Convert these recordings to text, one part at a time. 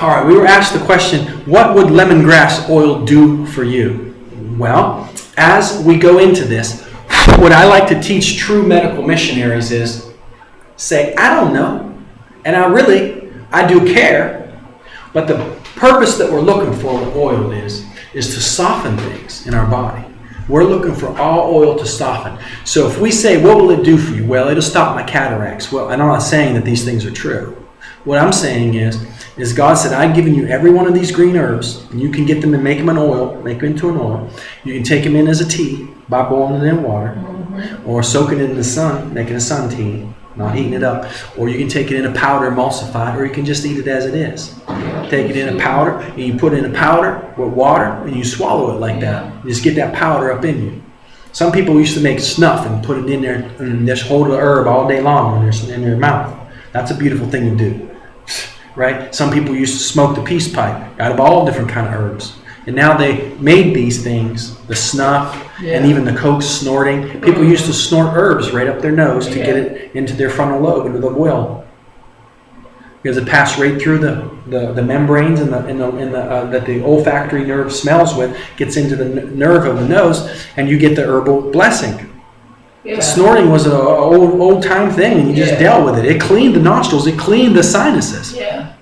All right, we were asked the question, what would lemongrass oil do for you? Well, as we go into this, what I like to teach true medical missionaries is say, I don't know, and I do care, but the purpose that we're looking for with oil is to soften things in our body. We're looking for all oil to soften. So if we say, what will it do for you? Well, it'll stop my cataracts. Well, and I'm not saying that these things are true. What I'm saying is God said, I've given you every one of these green herbs, and you can get them and make them an oil, make them into an oil. You can take them in as a tea by boiling it in water, or soaking it in the sun, making a sun tea, not heating it up. Or you can take it in a powder, emulsified, or you can just eat it as it is. Take it in a powder, and you put it in a powder with water, and you swallow it like that. You just get that powder up in you. Some people used to make snuff and put it in there and just hold the herb all day long in their mouth. That's a beautiful thing to do. Right? Some people used to smoke the peace pipe out of all different kind of herbs. And now they made these things, the snuff and even the coke snorting. People used to snort herbs right up their nose to get it into their frontal lobe, into the will. Because it passed right through the membranes and that the olfactory nerve smells with, gets into the nerve of the nose, and you get the herbal blessing. Yeah. Snorting was an old time thing, and you just dealt with it. It cleaned the nostrils. It cleaned the sinuses. Yeah.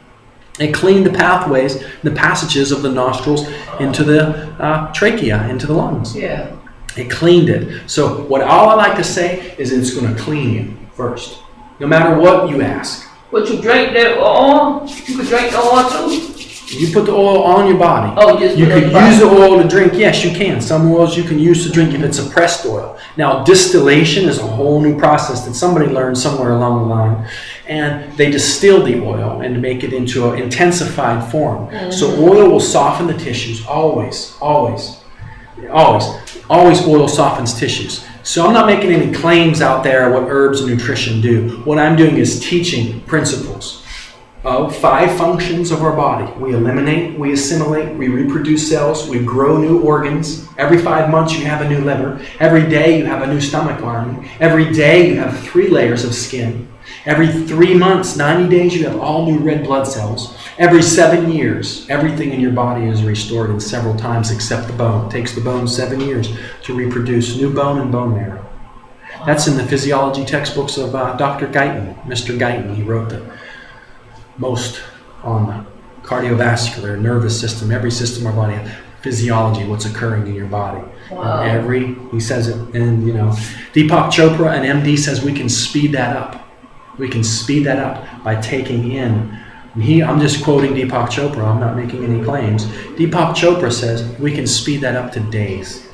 It cleaned the pathways, the passages of the nostrils into the trachea, into the lungs. Yeah. It cleaned it. So all I like to say is it's going to clean you first, no matter what you ask. But you drink that oil? You could drink the oil too? You put the oil on your body. Oh, just you could use the oil to drink. Yes, you can. Some oils you can use to drink if it's a pressed oil. Now, distillation is a whole new process that somebody learned somewhere along the line. And they distill the oil and make it into an intensified form. Mm-hmm. So oil will soften the tissues. Always, always, always. Always oil softens tissues. So I'm not making any claims out there what herbs and nutrition do. What I'm doing is teaching principles of 5 functions of our body. We eliminate, we assimilate, we reproduce cells, we grow new organs. Every 5 months you have a new liver. Every day you have a new stomach lining. Every day you have 3 layers of skin. Every 3 months, 90 days, you have all new red blood cells. Every 7 years, everything in your body is restored in several times except the bone. It takes the bone 7 years to reproduce new bone and bone marrow. That's in the physiology textbooks of Dr. Guyton, Mr. Guyton. He wrote the most on the cardiovascular, nervous system, every system of our body, physiology, what's occurring in your body. Wow. He says it, and Deepak Chopra, an MD, says we can speed that up. We can speed that up by taking in. I'm just quoting Deepak Chopra. I'm not making any claims. Deepak Chopra says we can speed that up to days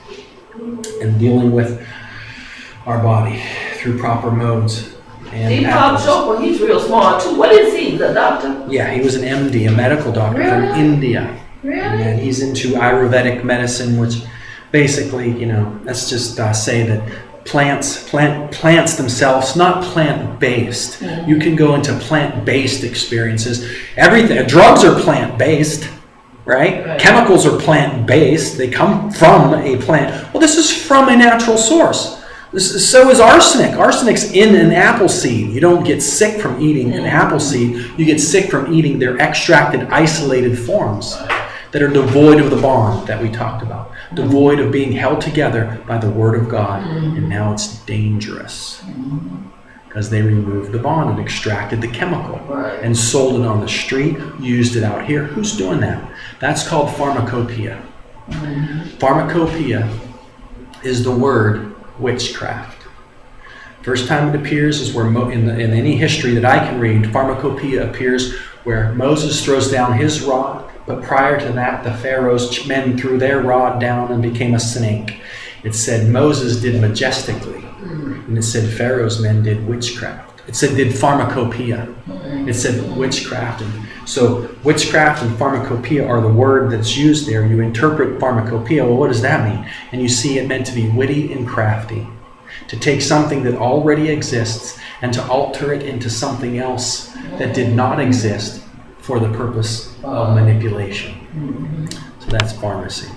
and dealing with our body through proper modes. Deepak Chopra, he's real smart too. What is he, the doctor? Yeah, he was an MD, a medical doctor from India. Really? And he's into Ayurvedic medicine, which basically, let's just say that plants themselves, not plant-based. Mm-hmm. You can go into plant-based experiences. Everything, drugs are plant-based, right? Chemicals are plant-based. They come from a plant. Well, this is from a natural source. So is arsenic. Arsenic's in an apple seed. You don't get sick from eating an apple seed. You get sick from eating their extracted, isolated forms that are devoid of the bond that we talked about, devoid of being held together by the Word of God. And now it's dangerous because they removed the bond and extracted the chemical and sold it on the street, used it out here. Who's doing that? That's called pharmacopoeia. Pharmacopoeia is the word witchcraft. First time it appears is where in any history that I can read, pharmacopoeia appears where Moses throws down his rod, but prior to that, the Pharaoh's men threw their rod down and became a snake. It said Moses did majestically, and it said Pharaoh's men did witchcraft. It said did pharmacopoeia. It said witchcraft. And so witchcraft and pharmacopoeia are the word that's used there. You interpret pharmacopoeia, well, what does that mean? And you see it meant to be witty and crafty, to take something that already exists and to alter it into something else that did not exist for the purpose of manipulation. So that's pharmacy.